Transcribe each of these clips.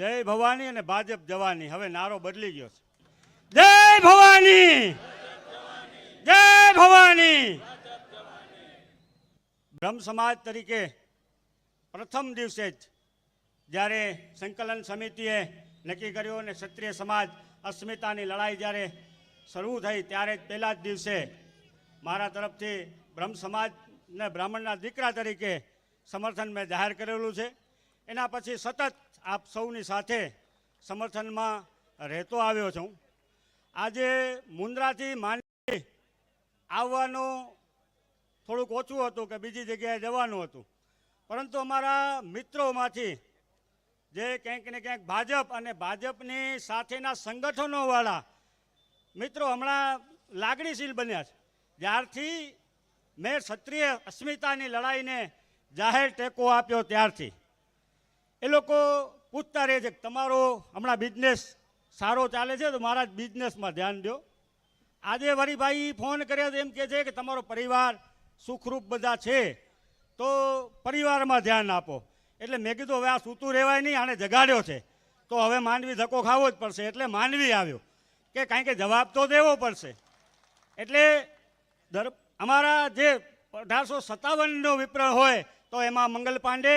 જય ભવાની અને ભાજપ જવાની. હવે નારો બદલી ગયો છે. જય ભવાની, જય ભવાની. બ્રહ્મ સમાજ તરીકે પ્રથમ દિવસે જ જ્યારે સંકલન સમિતિએ નક્કી કર્યું અને ક્ષત્રિય સમાજ અસ્મિતાની લડાઈ જ્યારે શરૂ થઈ ત્યારે પહેલા જ દિવસે મારા તરફથી બ્રહ્મ સમાજને બ્રાહ્મણના દીકરા તરીકે સમર્થન મેં જાહેર કરેલું છે. એના પછી સતત આપ સૌની સાથે સમર્થનમાં રહેતો આવ્યો છું. આજે મુન્દ્રાથી માંડી આવવાનું થોડુંક ઓછું હતું કે બીજી જગ્યાએ જવાનું હતું, પરંતુ અમારા મિત્રોમાંથી જે ક્યાંક ને ક્યાંક ભાજપ અને ભાજપની સાથેના સંગઠનોવાળા મિત્રો હમણાં લાગણીશીલ બન્યા છે. જ્યારથી મેં ક્ષત્રિય અસ્મિતાની લડાઈને જાહેર ટેકો આપ્યો ત્યારથી એ લોકો પૂછતા રહે છે કે તમારો હમણાં બિઝનેસ સારો ચાલે છે તો મારા જ બિઝનેસમાં ધ્યાન દો. આજે વળી ભાઈ ફોન કર્યા તો એમ કહે છે કે તમારો પરિવાર સુખરૂપ બધા છે તો પરિવારમાં ધ્યાન આપો. એટલે મેં કીધું હવે આ સૂતું રહેવાય નહીં, આને જગાડ્યો છે તો હવે માંડવી ધક્કો ખાવો જ પડશે. એટલે માંડવી આવ્યો કે કાંઈ કે જવાબ તો દેવો પડશે. એટલે અમારા જે 1857નો વિપ્લવ હોય તો એમાં મંગલ પાંડે,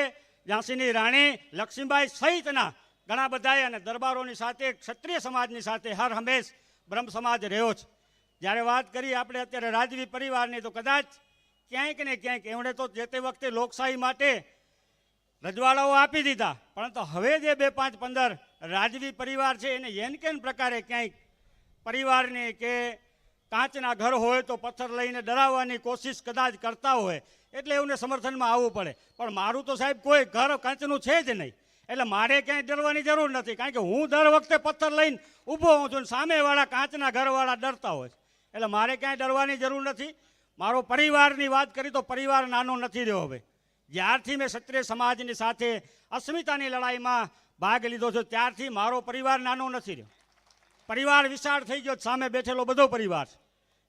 ઝાંસીની રાણી લક્ષ્મીબાઈ સહિતના ઘણા બધાએ અને દરબારોની સાથે ક્ષત્રિય સમાજની સાથે હર હંમેશ બ્રહ્મ સમાજ રહ્યો છે. જ્યારે વાત કરી આપણે અત્યારે રાજવી પરિવારની તો કદાચ ક્યાંક ને ક્યાંક એમણે તો જે તે વખતે લોકશાહી માટે રજવાડાઓ આપી દીધા, પરંતુ હવે જે 2, 5, 15 રાજવી પરિવાર છે એને એન કેન પ્રકારે ક્યાંક પરિવારની કે કાચના ઘર હોય તો પથ્થર લઈને ડરાવવાની કોશિશ કદાચ કરતા હોય એટલે એમને સમર્થનમાં આવવું પડે. પણ મારું તો સાહેબ કોઈ ઘર કાચનું છે જ નહીં, એટલે મારે ક્યાંય ડરવાની જરૂર નથી. કારણ કે હું દર વખતે પથ્થર લઈને ઊભો હોઉં છું, સામેવાળા કાચના ઘરવાળા ડરતા હોય, એટલે મારે ક્યાંય ડરવાની જરૂર નથી. મારો પરિવારની વાત કરી તો પરિવાર નાનો નથી રહ્યો. હવે જ્યારથી મેં ક્ષત્રિય સમાજની સાથે અસ્મિતાની લડાઈમાં ભાગ લીધો છે ત્યારથી મારો પરિવાર નાનો નથી રહ્યો. પરિવાર વિશાળ થઈ ગયો, સામે બેઠેલો બધો પરિવાર છે.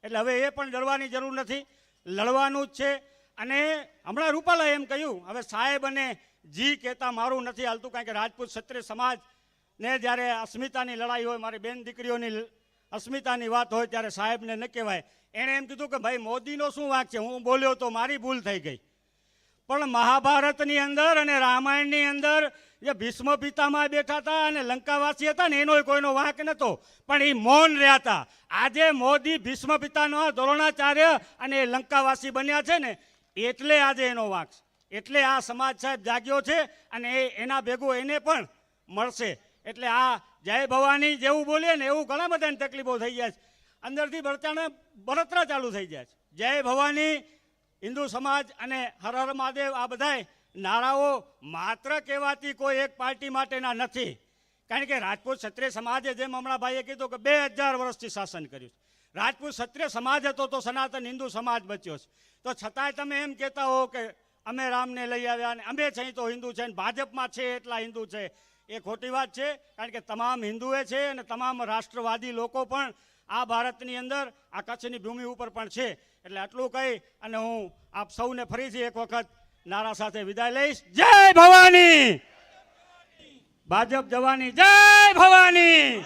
એટલે હવે એ પણ ડરવાની જરૂર નથી, લડવાનું જ છે. અને હમણાં રૂપાલાએ એમ કહ્યું, હવે સાહેબ અને જી કહેતા મારું નથી હાલતું, કારણ કે રાજપૂત ક્ષત્રિય સમાજને જ્યારે અસ્મિતાની લડાઈ હોય, મારી બેન દીકરીઓની અસ્મિતાની વાત હોય ત્યારે સાહેબને ન કહેવાય. એણે એમ કીધું કે ભાઈ મોદીનો શું વાંક છે, હું બોલ્યો તો મારી ભૂલ થઈ ગઈ. પણ મહાભારતની અંદર અને રામાયણની અંદર જે ભીષ્મ પિતામાં બેઠા હતા અને લંકાવાસી હતા ને એનો કોઈનો વાંક નહોતો, પણ એ મૌન રહ્યા હતા. આજે મોદી ભીષ્મ પિતાનો દ્રોણાચાર્ય અને લંકાવાસી બન્યા છે ને એટલે આજે એનો વાંક છે. એટલે આ સમાજ સાહેબ જાગ્યો છે અને એના ભેગું એને પણ મળશે. એટલે આ જય ભવાની જેવું બોલીએ ને એવું ઘણા બધાની તકલીફો થઈ જાય છે, અંદરથી બળતરા ચાલુ થઈ જાય છે. જય ભવાની, હિન્દુ સમાજ અને હર હર મહાદેવ આ બધાય નારાઓ માત્ર કહેવાથી કોઈ એક પાર્ટી માટેના નથી. કારણ કે રાજપૂત ક્ષત્રિય સમાજે જેમ હમણાં ભાઈએ કીધું કે 2000 વર્ષથી શાસન કર્યું છે. રાજપૂત ક્ષત્રિય સમાજ હતો તો સનાતન હિન્દુ સમાજ બચ્યો છે. તો છતાંય તમે એમ કહેતા હો કે અમે રામને લઈ આવ્યા અને અમે છે તો હિન્દુ છે, ભાજપમાં છે એટલા હિન્દુ છે, એ ખોટી વાત છે. કારણ કે તમામ હિન્દુએ છે અને તમામ રાષ્ટ્રવાદી લોકો પણ આ ભારતની અંદર આ કચ્છની ભૂમિ ઉપર પણ છે. એટલે આટલું કહી અને હું આપ સૌને ફરીથી એક વખત નારા સાથે વિદાય લઈશ. જય ભવાની, ભાજપ જવાની, જય ભવાની.